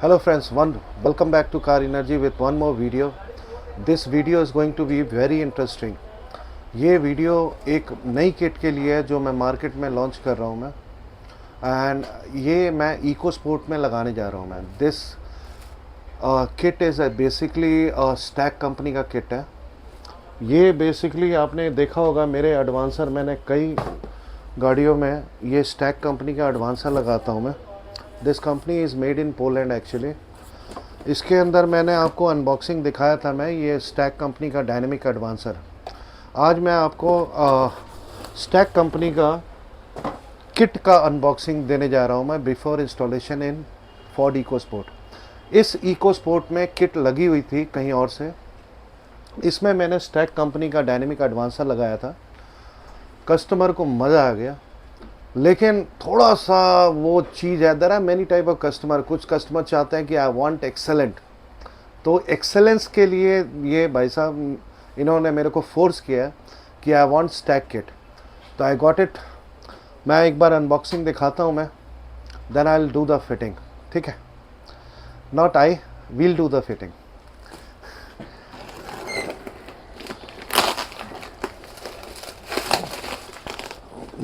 Hello friends, welcome back to Car Energy with one more video. This video is going to be very interesting. ये video एक नई kit के लिए है जो मैं मार्केट में लॉन्च कर रहा हूँ मैं, एंड ये मैं इको स्पोर्ट में लगाने जा रहा हूँ मैं. This kit is basically stack company का किट है. ये बेसिकली आपने देखा होगा मेरे एडवांसर, मैंने कई गाड़ियों में ये स्टैक कंपनी का एडवांसर लगाता हूँ मैं. This company is made in Poland actually. इसके अंदर मैंने आपको अनबॉक्सिंग दिखाया था मैं, ये स्टैक कंपनी का डायनेमिक एडवांसर. आज मैं आपको स्टैक कंपनी का किट का अनबॉक्सिंग देने जा रहा हूँ मैं बिफोर इंस्टॉलेशन इन फोर्ड इको स्पोर्ट. इस इको स्पोर्ट में किट लगी हुई थी कहीं और से. इसमें मैंने स्टैक कंपनी का डायनेमिक एडवांसर लगाया था. कस्टमर को मज़ा आ गया, लेकिन थोड़ा सा वो चीज़ है, there are many type of customer. कुछ कस्टमर चाहते हैं कि आई वांट एक्सेलेंट, तो एक्सेलेंस के लिए ये भाई साहब इन्होंने मेरे को फोर्स किया कि आई वांट स्टैक किट. तो आई गॉट इट. मैं एक बार अनबॉक्सिंग दिखाता हूँ मैं, then I will do the fitting. ठीक है, not I will do the fitting.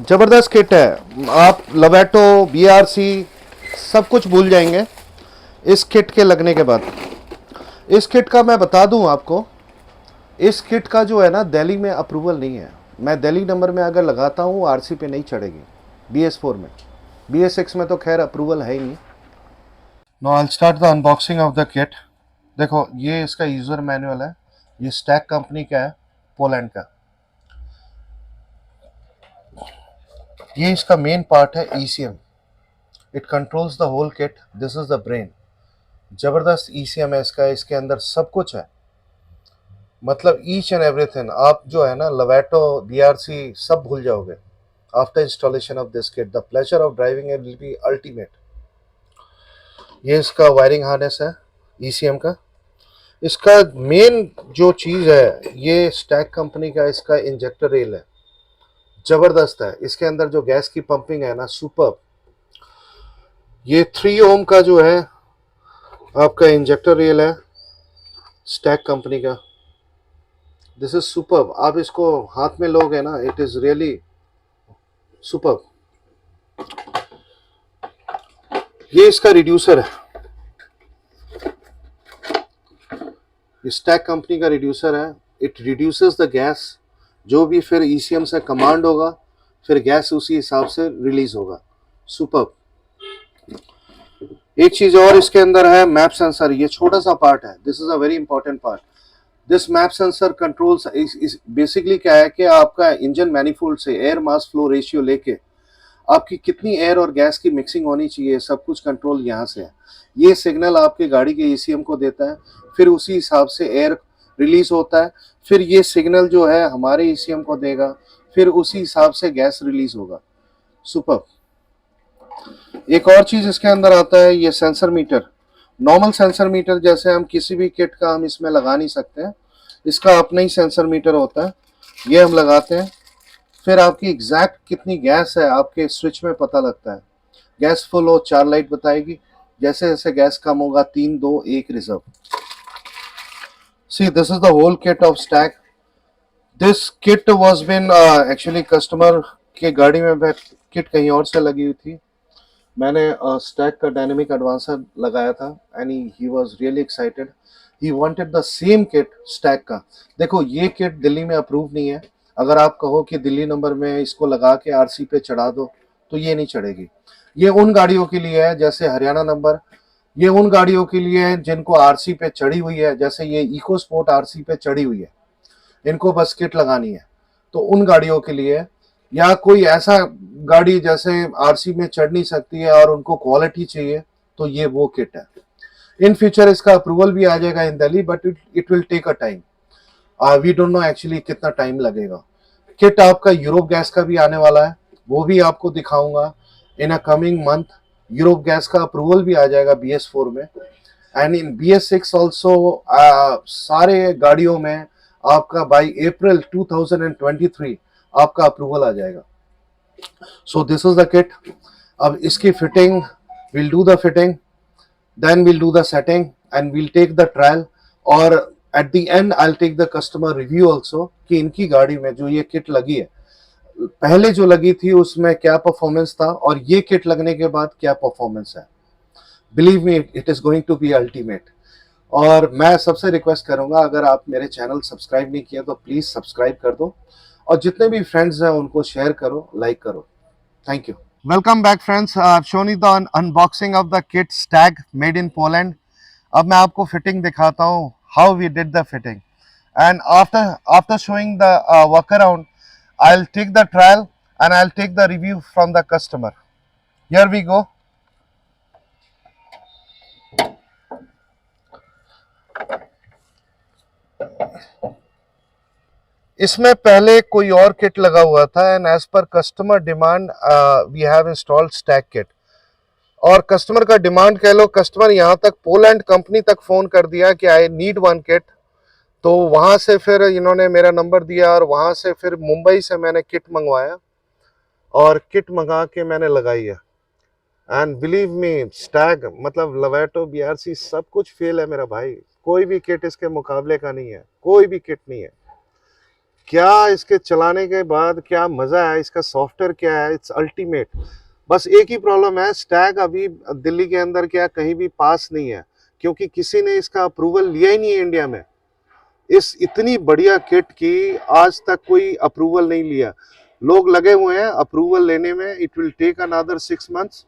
ज़बरदस्त किट है. आप लवेटो BRC सब कुछ भूल जाएंगे इस किट के लगने के बाद. इस किट का मैं बता दूं आपको, इस किट का जो है ना दिल्ली में अप्रूवल नहीं है. मैं दिल्ली नंबर में अगर लगाता हूँ RC पे नहीं चढ़ेगी. BS4 में, BS6 में तो खैर अप्रूवल है ही नहीं. No I start the unboxing of the kit. देखो ये इसका यूज़र मैनुअल है. ये स्टैक कंपनी का है, पोलैंड का. ये इसका मेन पार्ट है ECM. It controls the whole kit. This is the brain. ज़बरदस्त ECM है इसका. इसके अंदर सब कुछ है, मतलब ईच एंड एवरीथिंग. आप जो है ना लवेटो BRC सब भूल जाओगे after installation of this kit. The pleasure of driving it will B ultimate. ये इसका वायरिंग हार्नेस है ECM का. इसका मेन जो चीज़ है, ये स्टैक कंपनी का इसका इंजेक्टर रेल है. ज़बरदस्त है. इसके अंदर जो गैस की पंपिंग है ना, सुपर. ये 3 ओम का जो है आपका इंजेक्टर रेल है स्टैक कंपनी का. This is super. आप इसको हाथ में लोगे ना, इट इज रियली सुपर. ये इसका रिड्यूसर है, ये स्टैक कंपनी का रिड्यूसर है. It reduces the gas. जो भी फिर ECM से कमांड होगा, फिर गैस उसी हिसाब से रिलीज होगा. सुपर. एक चीज और इसके अंदर है, मैप सेंसर. ये छोटा सा पार्ट है. This is a very important part. This map sensor controls basically क्या है कि आपका इंजन मैनिफोल्ड से एयर मास फ्लो रेशियो लेके आपकी कितनी एयर और गैस की मिक्सिंग होनी चाहिए, सब कुछ कंट्रोल यहाँ से है. ये सिग्नल आपके गाड़ी के ECM को देता है, फिर उसी हिसाब से एयर रिलीज होता है. फिर ये सिग्नल जो है हमारे ECM को देगा, फिर उसी हिसाब से गैस रिलीज होगा. सुपर. एक और चीज इसके अंदर आता है, ये sensor meter. Normal sensor meter जैसे हम किसी भी किट का हम इसमें लगा नहीं सकते हैं. इसका अपना ही सेंसर मीटर होता है. ये हम लगाते हैं, फिर आपकी एग्जैक्ट कितनी गैस है आपके स्विच में पता लगता है. गैस फुल हो 4 लाइट बताएगी, जैसे जैसे गैस कम होगा 3 2 1 reserve. See this is the whole kit of Stag. This kit was been actually customer के गाड़ी में किट कहीं और से लगी हुई थी. मैंने स्टैक का डायनेमिक एडवांसर लगाया था and he was really excited. He wanted the same kit stack का. देखो ये किट दिल्ली में अप्रूव नहीं है. अगर आप कहो कि दिल्ली नंबर में इसको लगा के RC पे चढ़ा दो, तो ये नहीं चढ़ेगी. ये उन गाड़ियों के लिए है जैसे हरियाणा नंबर. ये उन गाड़ियों के लिए है जिनको RC पे चढ़ी हुई है, जैसे ये इको स्पोर्ट RC पे चढ़ी हुई है, इनको बस किट लगानी है, तो उन गाड़ियों के लिए. या कोई ऐसा गाड़ी जैसे RC में चढ़ नहीं सकती है और उनको क्वालिटी चाहिए, तो ये वो किट है. इन फ्यूचर इसका अप्रूवल भी आ जाएगा in Delhi, but it will take a time. We don't know actually कितना टाइम लगेगा. किट आपका यूरोप गैस का भी आने वाला है, वो भी आपको दिखाऊंगा in a coming month. Europe gas का अप्रूवल भी आ जाएगा BS4 में, एंड इन BS6 ऑल्सो. सारे गाड़ियों में आपका बाई अप्रैल 2023 आपका अप्रूवल आ जाएगा. So this is the kit. अब इसकी fitting, will do the fitting. then we'll do the setting and we'll take the trial, और at the end I'll take the customer review also कि इनकी गाड़ी में जो ये किट लगी है, पहले जो लगी थी उसमें क्या परफॉर्मेंस था और ये किट लगने के बाद क्या परफॉर्मेंस है। Believe me, it is going to be ultimate. और मैं सबसे रिक्वेस्ट करूंगा, अगर आप मेरे चैनल सब्सक्राइब नहीं किया तो प्लीज सब्सक्राइब कर दो, और जितने भी फ्रेंड्स हैं उनको शेयर करो, लाइक करो। Thank you. Welcome back friends, I have shown you the unboxing of the kit Stag made in Poland. अब मैं आपको फिटिंग दिखाता हूँ, how we did the fitting, and after showing the work around, I'll take the trial and I'll take the review from the customer. Here we go. इसमें पहले कोई और kit लगा हुआ था, and as per customer demand we have installed Stag kit. और customer का demand कह लो, कस्टमर यहाँ तक पोलैंड कंपनी तक फोन कर दिया कि आई नीड वन किट। तो वहाँ से फिर इन्होंने मेरा नंबर दिया और वहाँ से फिर मुंबई से मैंने किट मंगवाया और किट मंगा के मैंने लगाई है। एंड बिलीव मी, स्टैग मतलब लवेटो बीआरसी सब कुछ फेल है मेरा भाई, कोई भी किट इसके मुकाबले का नहीं है, कोई भी किट नहीं है। क्या इसके चलाने के बाद क्या मज़ा है, इसका सॉफ्टवेयर क्या है, इट्स अल्टीमेट। बस एक ही प्रॉब्लम है, स्टैग अभी दिल्ली के अंदर क्या कहीं भी पास नहीं है, क्योंकि किसी ने इसका अप्रूवल लिया ही नहीं है इंडिया में। इस इतनी बढ़िया किट की आज तक कोई अप्रूवल नहीं लिया। लोग लगे हुए हैं अप्रूवल लेने में, it will take another 6 months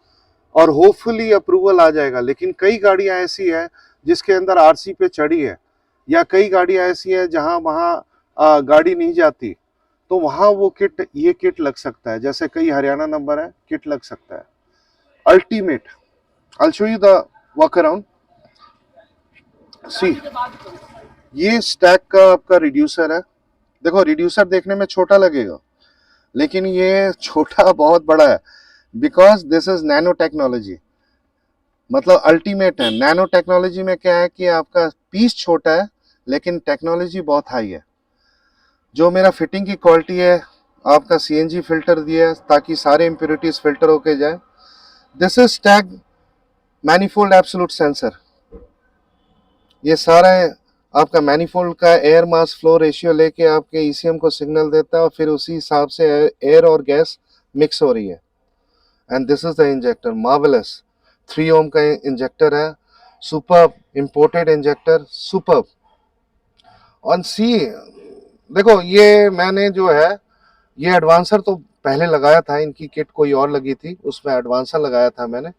और होपफुली अप्रूवल आ जाएगा। लेकिन कई गाड़ियां ऐसी हैं जिसके अंदर आरसी पे चढ़ी है, या कई गाड़ियां ऐसी हैं जहां वहां गाड़ी नहीं जाती, तो वहां वो किट, ये किट लग सकता है। जैसे कई हरियाणा नंबर है, किट लग सकता है। Ultimate. I show you the work around. See, ये स्टैग का आपका रिड्यूसर है। देखो, रिड्यूसर देखने में छोटा लगेगा लेकिन ये छोटा बहुत बड़ा है, because this is nano technology. मतलब अल्टीमेट है। नैनो टेक्नोलॉजी में क्या है कि आपका पीस छोटा है लेकिन टेक्नोलॉजी बहुत हाई है। जो मेरा फिटिंग की क्वालिटी है, आपका सीएनजी फिल्टर दिया है ताकि सारे इम्प्योरिटीज फिल्टर होके जाए। This is Stag manifold absolute sensor. ये सारा आपका मैनिफोल्ड का एयर मास फ्लो रेशियो लेके आपके ईसीएम को सिग्नल देता है और फिर उसी हिसाब से एयर और गैस मिक्स हो रही है। And this is the injector, marvellous 3 ohm का इंजेक्टर है, superb imported injector, superb. On see, देखो ये मैंने जो है ये एडवांसर तो पहले लगाया था, इनकी किट कोई और लगी थी, उसमें एडवांसर लगाया था मैंने।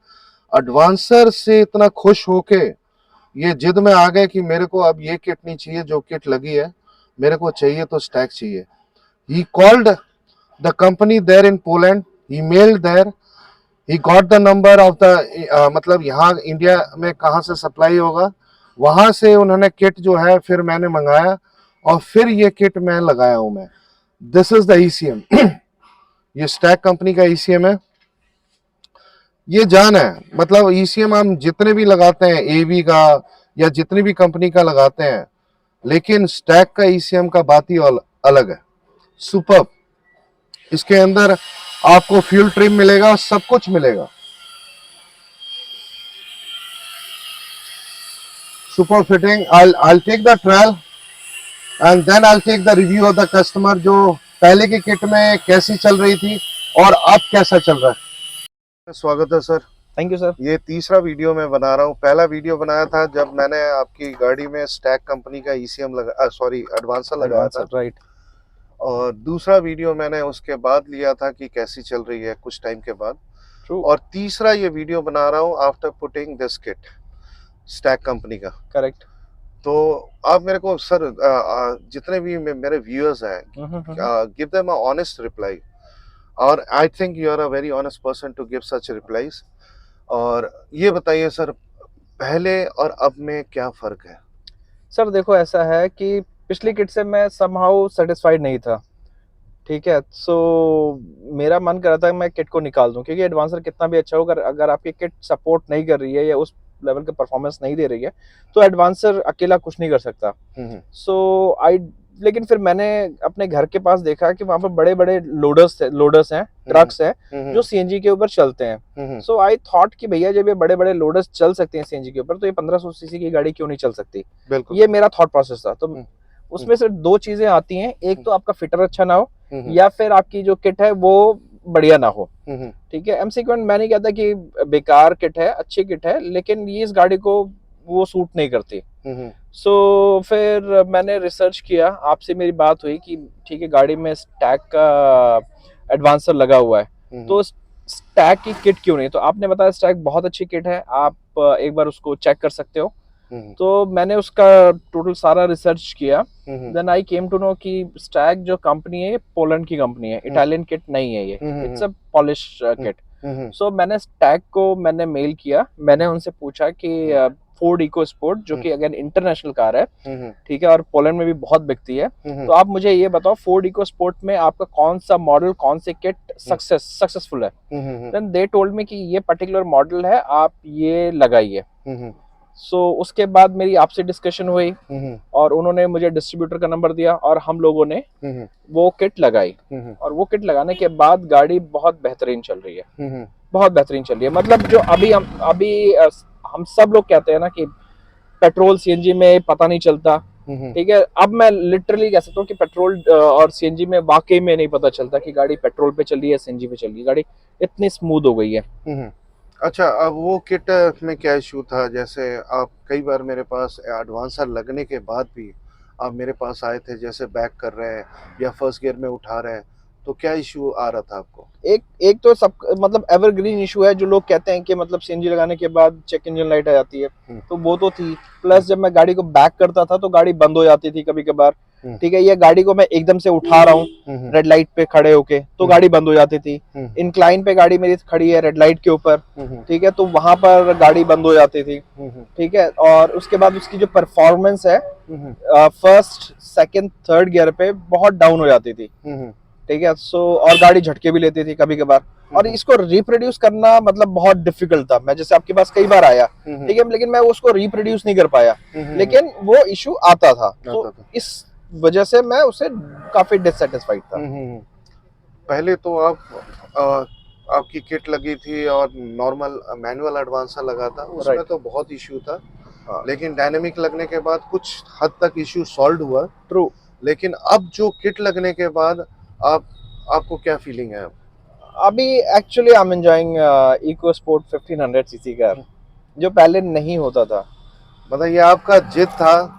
एडवांसर से इतना खुश होके ये जिद में आ गए कि मेरे को अब ये किट नहीं चाहिए जो किट लगी है, मेरे को चाहिए तो स्टैग चाहिए। He called the company there in Poland, he mailed there, he got the number of the, मतलब यहाँ इंडिया में कहाँ से सप्लाई होगा, वहां से उन्होंने किट जो है फिर मैंने मंगाया और फिर ये किट मैं लगाया हूं मैं। This is the ECM. ये स्टैग कंपनी का ईसीएम है, ये जान है। मतलब ईसीएम हम जितने भी लगाते हैं, एवी का या जितनी भी कंपनी का लगाते हैं, लेकिन स्टैग का ईसीएम का बात ही अलग है। सुपर्ब। इसके अंदर आपको फ्यूल ट्रिम मिलेगा, सब कुछ मिलेगा। Super fitting. I'll take the trial and then I'll take the review of the customer, जो पहले की किट में कैसी चल रही थी और अब कैसा चल रहा है। स्वागत है सर। Thank you sir. ये तीसरा वीडियो मैं बना रहा हूँ। पहला वीडियो बनाया था जब मैंने आपकी गाड़ी में स्टैग कंपनी का ईसीएम लगा, सॉरी एडवांसर लगाया था, राइट। और दूसरा वीडियो मैंने उसके बाद लिया था कि कैसी चल रही है कुछ टाइम के बाद। ट्रू। और तीसरा ये वीडियो बना रहा हूँ after putting this kit, Stag company का। करेक्ट। तो आप मेरे को सर, जितने भी मेरे व्यूअर्स हैं, give them a honest reply, और I think you are a very honest person to give such replies. और ये बताइए सर, पहले और अब में क्या फर्क है? सर देखो, ऐसा है कि पिछली किट से मैं समहाउ सेटिस्फाइड नहीं था, ठीक है। सो मेरा मन कर रहा था मैं किट को निकाल दूं, क्योंकि एडवांसर कितना भी अच्छा होगा, अगर आपकी किट सपोर्ट नहीं कर रही है या उस लेवल का परफॉर्मेंस नहीं दे रही है, तो एडवांसर अकेला कुछ नहीं कर सकता। सो आई लेकिन फिर मैंने अपने घर के पास देखा कि वहां पर बड़े बड़े लोडर्स हैं, ट्रक्स हैं जो सीएनजी के ऊपर चलते हैं। सो आई थॉट कि भैया जब ये बड़े बड़े लोडर्स चल सकते हैं सीएनजी के ऊपर, तो ये 1500 सीसी की गाड़ी क्यों नहीं चल सकती। बिल्कुल, ये मेरा थॉट प्रोसेस था। तो उसमें से दो चीजें आती हैं, एक तो आपका फिटर अच्छा ना हो, या फिर आपकी जो किट है वो बढ़िया ना हो। ठीक है, M-Sequent मैं नहीं कहता कि बेकार किट है, अच्छी किट है, लेकिन ये इस गाड़ी को वो सूट नहीं करती। सो फिर मैंने रिसर्च किया, आपसे मेरी बात हुई कि ठीक है गाड़ी में स्टैक का एडवांसर लगा हुआ है, तो स्टैक की किट क्यों नहीं। तो आपने बताया स्टैक बहुत अच्छी किट है, आप एक बार उसको चेक कर सकते हो। तो मैंने उसका टोटल सारा रिसर्च किया। Then I came to know कि स्टैक जो कंपनी है, पोलैंड की कंपनी है, इटालियन किट नहीं है ये, it's a Polish kit. So मैंने स्टैक को मैंने मेल किया, मैंने उनसे पूछा कि फोर्ड इको स्पोर्ट जो कि अगेन इंटरनेशनल कार है, ठीक है, और पोलैंड में भी बहुत बिकती है, तो आप मुझे ये बताओ फोर्ड इको स्पोर्ट में आपका कौन सा मॉडल, कौन से किट सक्सेसफुल है। देन दे टोल्ड मी कि ये पर्टिकुलर मॉडल है, आप ये लगाइए। सो उसके बाद मेरी आपसे डिस्कशन हुई और उन्होंने मुझे डिस्ट्रीब्यूटर का नंबर दिया और हम लोगों ने वो किट लगाई। और वो किट लगाने के बाद गाड़ी बहुत बेहतरीन चल रही है, बहुत बेहतरीन चल रही है। मतलब जो अभी हम सब लोग कहते हैं ना कि पेट्रोल सीएनजी में पता नहीं चलता, ठीक है, अब मैं लिटरली कह सकता हूँ कि पेट्रोल और सीएनजी में वाकई में नहीं पता चलता कि गाड़ी पेट्रोल पे चल रही है, सीएनजी पे चल रही है। गाड़ी इतनी स्मूथ हो गई है। अच्छा, अब वो किट में क्या इशू था? जैसे आप कई बार मेरे पास एडवांसर लगने के बाद भी आप मेरे पास आए थे, जैसे बैक कर रहे हैं या फर्स्ट गियर में उठा रहे हैं, तो क्या इशू आ रहा था आपको? एक तो सब मतलब एवरग्रीन इशू है, जो लोग कहते हैं कि मतलब सीएनजी लगाने के बाद चेक इंजन लाइट आ जाती है, तो वो तो थी। प्लस जब मैं गाड़ी को बैक करता था तो गाड़ी बंद हो जाती थी कभी कभार। ठीक है, ये गाड़ी को मैं एकदम से उठा रहा हूँ रेड लाइट पे खड़े होके, तो गाड़ी बंद हो जाती थी। इंक्लाइन पे गाड़ी मेरी खड़ी है रेड लाइट के ऊपर, ठीक है, तो वहां पर गाड़ी बंद हो जाती थी। ठीक है, और उसके बाद उसकी जो परफॉर्मेंस है फर्स्ट सेकंड थर्ड गियर पे बहुत डाउन हो जाती थी। ठीक है, सो और गाड़ी झटके भी लेती थी कभी कभार, और इसको रिप्रोड्यूस करना मतलब बहुत डिफिकल्ट था। मैं जैसे आपके पास कई बार आया, ठीक है, लेकिन मैं उसको रिप्रोड्यूस नहीं कर पाया, लेकिन वो इशू आता था। तो इस वजह से मैं उसे काफी डिससेटिस्फाइड था। पहले तो आपकी किट लगी थी और नॉर्मल मैनुअल एडवांसर लगा था, उसमें तो बहुत इशू था। लेकिन डायनेमिक लगने के बाद कुछ हद तक इशू सॉल्व हुआ। ट्रू। लेकिन अब जो किट लगने के बाद आपको क्या फीलिंग है? अभी actually I am enjoying EcoSport 1500 CC का, जो पहले नहीं होता था। मतलब ये आपका जिद था,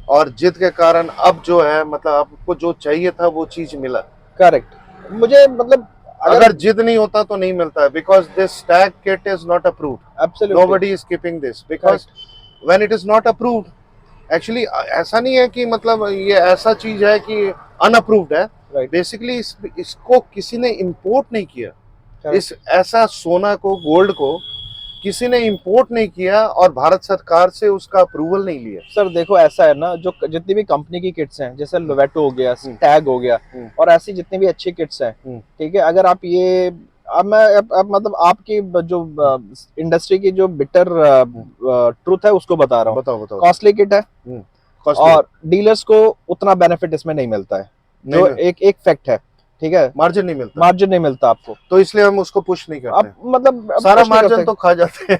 और जिद के कारण अब जो है मतलब आपको जो चाहिए था वो चीज मिला। करेक्ट। मुझे मतलब अगर जिद नहीं होता तो नहीं मिलता है, because this Stag kit is not approved. Absolutely nobody is keeping this because when it is not approved, actually ऐसा नहीं है कि मतलब ये ऐसा चीज है कि अनअप्रूव्ड है। बेसिकली इसको किसी ने इंपोर्ट नहीं किया। इस ऐसा सोना को, गोल्ड को किसी ने इंपोर्ट नहीं किया और भारत सरकार से उसका अप्रूवल नहीं लिया। सर देखो ऐसा है ना, जो जितनी भी कंपनी की किट्स हैं, जैसे लोवेटो हो गया, स्टैग हो गया, और ऐसी जितनी भी अच्छी किट्स हैं, ठीक है, अगर आप ये अब मतलब आपकी जो इंडस्ट्री की जो बिटर ट्रूथ है उसको बता रहा हूँ। बताओ। कॉस्टली किट है और डीलर्स को उतना बेनिफिट इसमें नहीं मिलता है, जो एक फैक्ट है। ठीक है, मार्जिन नहीं मिलता आपको, तो इसलिए हम उसको पुश नहीं करते। मतलब सारा मार्जिन तो खा जाते हैं।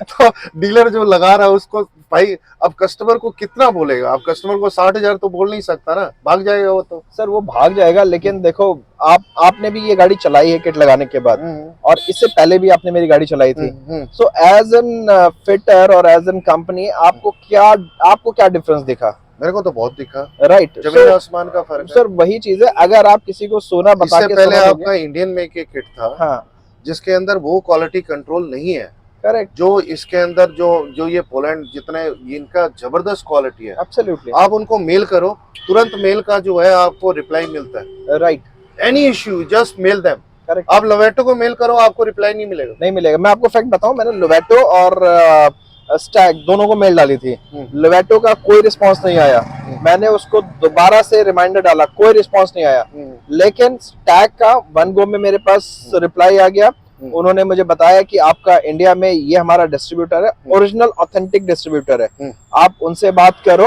तो डीलर जो लगा रहा है उसको, भाई अब कस्टमर को कितना बोलेगा? आप कस्टमर को 60,000 तो बोल नहीं सकता ना, भाग जाएगा वो तो। सर वो भाग जाएगा, लेकिन देखो आपने भी ये गाड़ी चलाई है किट लगाने के बाद, और इससे पहले भी आपने मेरी गाड़ी चलाई थी। सो एज एन फिटर और एज एन कंपनी आपको क्या डिफरेंस दिखा? मेरे को तो बहुत दिखा, राइट, जमीन आसमान का फर्क है। सर वही चीज है, अगर आप किसी को सोना बता के, पहले आपका इंडियन मेक के किट था, हाँ, जिसके अंदर वो क्वालिटी कंट्रोल नहीं है। करेक्ट। जो इसके अंदर जो ये पोलैंड जितने इनका जबरदस्त क्वालिटी है। एब्सोल्युटली। आप उनको मेल करो, तुरंत मेल का जो है आपको रिप्लाई मिलता है। Right, any issue just mail them. Correct. आप लोवेटो को मेल करो, आपको रिप्लाई नहीं मिलेगा। मैं आपको फैक्ट बताऊं, मैंने लोवेटो और स्टैग दोनों को मेल डाली थी, लोवेटो का कोई रिस्पांस नहीं आया। मैंने उसको दोबारा से रिमाइंडर डाला, कोई रिस्पांस नहीं आया। लेकिन स्टैग का वन गो में मेरे पास रिप्लाई आ गया, उन्होंने मुझे बताया कि आपका इंडिया में ये हमारा डिस्ट्रीब्यूटर है, ओरिजिनल ऑथेंटिक डिस्ट्रीब्यूटर है, आप उनसे बात करो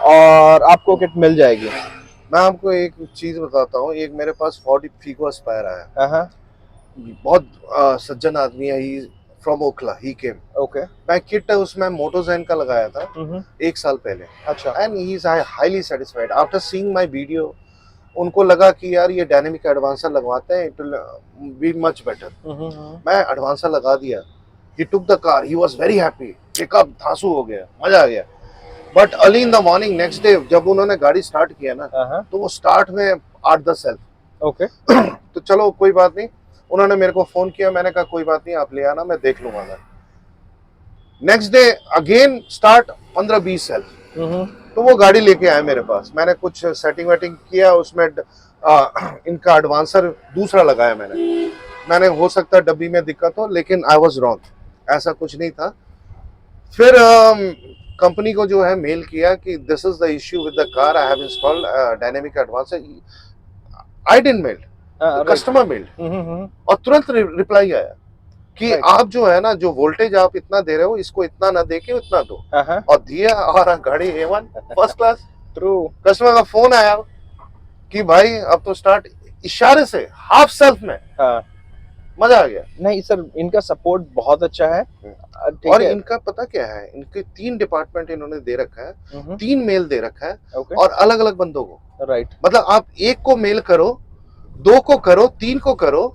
और आपको किट मिल जाएगी। मैं आपको एक चीज बताता हूँ, एक मेरे पास फोर्ड फीगो एस्पायर आया, हाँ, बहुत सज्जन आदमी है, he from Okhla, he came. Okay, मैं किट उसमें मोटोजैन का लगाया था 1 साल पहले, अच्छा, and he is highly satisfied after seeing my video. उनको लगा कि यार ये डायनेमिक एडवांसर लगवाते हैं, it will be much better. मैं एडवांसर लगा दिया, he took the car, he was very happy, pickup धांसू हो गया, मजा आ गया। But early in the morning next day जब उन्होंने गाड़ी स्टार्ट किया ना, तो वो स्टार्ट में 8-10 सेल्फ। ओके, तो चलो कोई बात नहीं, उन्होंने मेरे को फोन किया, मैंने कहा कोई बात नहीं, आप ले आना, मैं देख लूंगा। मैं next day again start 15-20 self. तो वो गाड़ी लेके आए मेरे पास, मैंने कुछ सेटिंग वेटिंग किया उसमें, इनका एडवांसर दूसरा लगाया मैंने हो सकता है डब्बी में दिक्कत हो, लेकिन आई वाज रॉन्ग, ऐसा कुछ नहीं था। फिर कंपनी को जो है मेल किया कि this is the issue with the car, I have installed dynamic advancer. I didn't mail, customer mail, और तुरंत रिप्लाई आया कि आप जो है ना, जो वोल्टेज आप इतना दे रहे हो, इसको इतना ना दे के उतना दो, और दिया, और गाड़ी A1 first class. True. Customer का फोन आया कि भाई अब तो स्टार्ट, इशारे से हाफ सेल्फ में, मजा आ गया। नहीं सर, इनका सपोर्ट बहुत अच्छा है। और इनका पता क्या है, इनके 3 डिपार्टमेंट इन्होंने दे रखा है, 3 मेल दे रखा है, और अलग अलग बंदों को। राइट, मतलब आप 1 को मेल करो, 2 को करो, 3 को करो,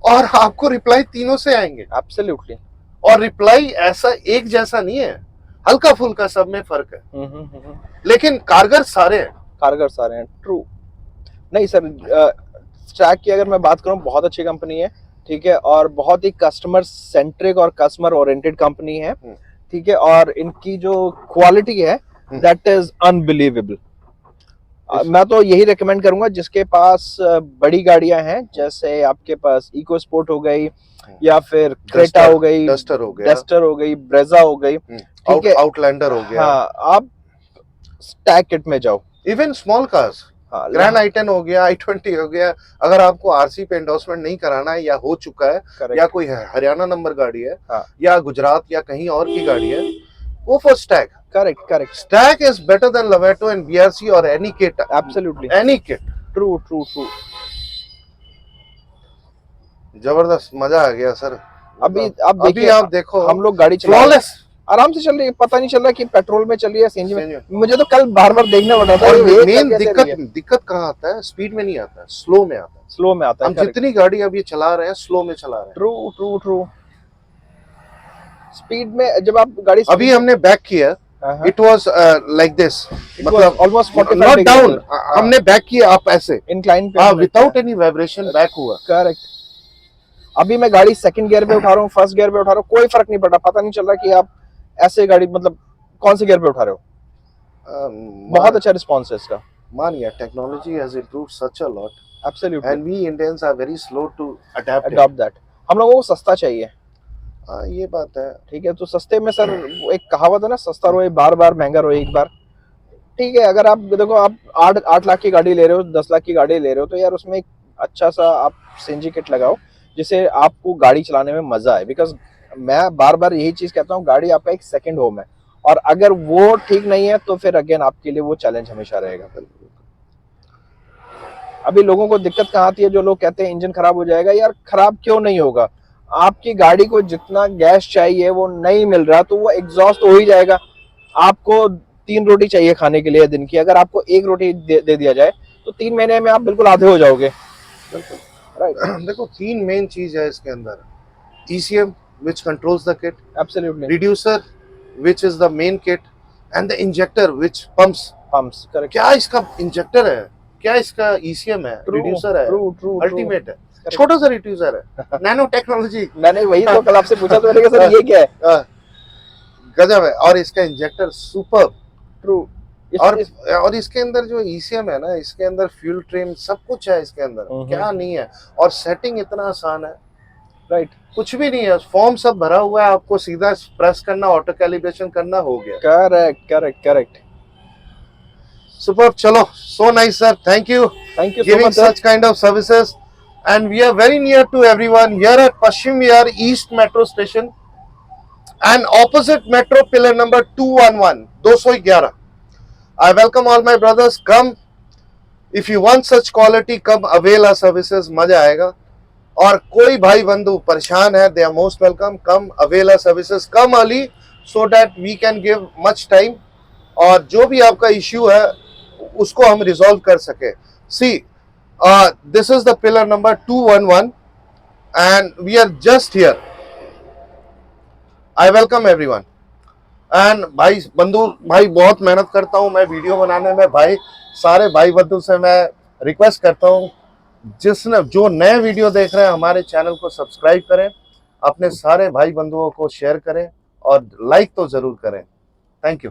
और आपको रिप्लाई तीनों से आएंगे। एब्सोल्युटली। और रिप्लाई ऐसा एक जैसा नहीं है, हल्का फुल्का सब में फर्क है, लेकिन कारगर सारे हैं। ट्रू। नहीं सर, स्टैक की अगर मैं बात करूं, बहुत अच्छी कंपनी है, ठीक है, और बहुत ही कस्टमर सेंट्रिक और कस्टमर ओरिएंटेड कंपनी है, ठीक है, और इनकी जो क्वालिटी है दैट इज अनबिलीवेबल। मैं तो यही रेकमेंड करूंगा, जिसके पास बड़ी गाड़ियां हैं, जैसे आपके पास इको स्पोर्ट हो गई, या फिर क्रेटा हो गई, डस्टर हो गई, ब्रेजा हो गई, ठीक है, आउटलैंडर हो गया, हाँ, आप स्टैक किट में जाओ। Even small cars, grand i10 हो गया, i20 हो गया, अगर आपको आरसी पे एंडोर्समेंट नहीं कराना है, या हो चुका है, या कोई हरियाणा नंबर गाड़ी है, या गुजरात या कहीं और की गाड़ी है, वो for Stag. Correct. Stag is better than Lovato and BRC और any kit. Absolutely, any kit. True. जबरदस्त, मजा आ गया सर। अभी आप देखो, हम लोग गाड़ी फ्लॉलेस, आराम से चल रही है, पता नहीं चल रहा कि पेट्रोल में चली है, सीएनजी में। मुझे तो कल बार देखना पड़ रहा था। और मेन दिक्कत कहाँ आता है, स्पीड में नहीं आता है, स्लो में आता है। हम जितनी गाड़ी अभी चला रहे हैं, स्लो में चला रहे हैं। ट्रू। स्पीड में जब आप गाड़ी, अभी हमने बैक किया, इट वाज लाइक दिस, मतलब ऑलमोस्ट 45 नॉट डाउन, हमने बैक किया आप ऐसे इंक्लाइन पे, विदाउट एनी वाइब्रेशन बैक हुआ। करेक्ट। अभी मैं गाड़ी सेकंड गियर पे उठा रहा हूँ, फर्स्ट गियर पे उठा रहा हूँ, कोई फर्क नहीं पड़ रहा, पता नहीं चल रहा कि आप ऐसे गाड़ी, मतलब कौन से गियर पे उठा रहे हो। बहुत अच्छा रिस्पांस है इसका। मानिए, technology has improved such a lot, absolutely, and we Indians are very slow to adopt that. हम लोगों को सस्ता चाहिए। ये बात है, ठीक है, तो सस्ते में सर, एक कहावत है ना, सस्ता रोए बार बार, महंगा रोए एक बार। ठीक है, अगर आप देखो, आप 8 लाख की गाड़ी ले रहे हो, 10 लाख की गाड़ी ले रहे हो, तो यार उसमें एक अच्छा सा आप सीएनजी किट लगाओ, जिससे आपको गाड़ी चलाने में मजा आए। बिकॉज मैं बार बार यही चीज कहता हूँ, गाड़ी आपका एक सेकंड होम है, और अगर वो ठीक नहीं है तो फिर अगेन आपके लिए वो चैलेंज हमेशा रहेगा। अभी लोगों को दिक्कत कहाँ आती है, जो लोग कहते हैं इंजन खराब हो जाएगा। यार खराब क्यों नहीं होगा, आपकी गाड़ी को जितना गैस चाहिए वो नहीं मिल रहा, तो वो एग्जॉस्ट हो ही जाएगा। आपको 3 रोटी चाहिए खाने के लिए दिन की, अगर आपको 1 रोटी दे दिया जाए तो 3 महीने में आप बिल्कुल आधे हो जाओगे। राइट। देखो, 3 मेन चीज है इसके अंदर, ECM which controls the kit, absolutely, reducer which is the main kit, and the injector which pumps. correct। क्या इसका इंजेक्टर है, क्या इसका ECM है, रिड्यूसर है, अल्टीमेट है, छोटा सा रिड्यूसर है, नैनो टेक्नोलॉजी। मैंने वही तो कल आपसे पूछा, तो मैंने कहा सर ये क्या है, गजब है। और इसका इंजेक्टर सुपर। ट्रू। और इसके अंदर जो ECM है ना, इसके अंदर फ्यूल ट्रिम सब कुछ है इसके अंदर, क्या नहीं है, और सेटिंग इतना आसान है। राइट, कुछ भी नहीं है, फॉर्म सब भरा हुआ है, आपको सीधा प्रेस करना, ऑटो कैलिब्रेशन करना, हो गया। करेक्ट। सुपर। चलो, so nice sir, thank you so giving much, such kind of services, and we are very near to everyone here at Paschim Vihar East Metro Station and opposite Metro pillar number 211, 211. I welcome all my brothers. Come, if you want such quality, come avail our services. मजा आएगा. और कोई भाई बंधु परेशान है, they are most welcome. Come avail our services. Come early so that we can give much time. और जो भी आपका इश्यू है उसको हम रिजॉल्व कर सके. See, this is the pillar number 211 and we are just here. I welcome everyone. And भाई बंधु भाई बहुत मेहनत करता हूँ मैं वीडियो बनाने में. भाई सारे भाई बंधु से मैं रिक्वेस्ट करता हूँ, जिसने जो नए वीडियो देख रहे हैं हमारे चैनल को सब्सक्राइब करें, अपने सारे भाई बंधुओं को शेयर करें और लाइक तो जरूर करें. Thank you.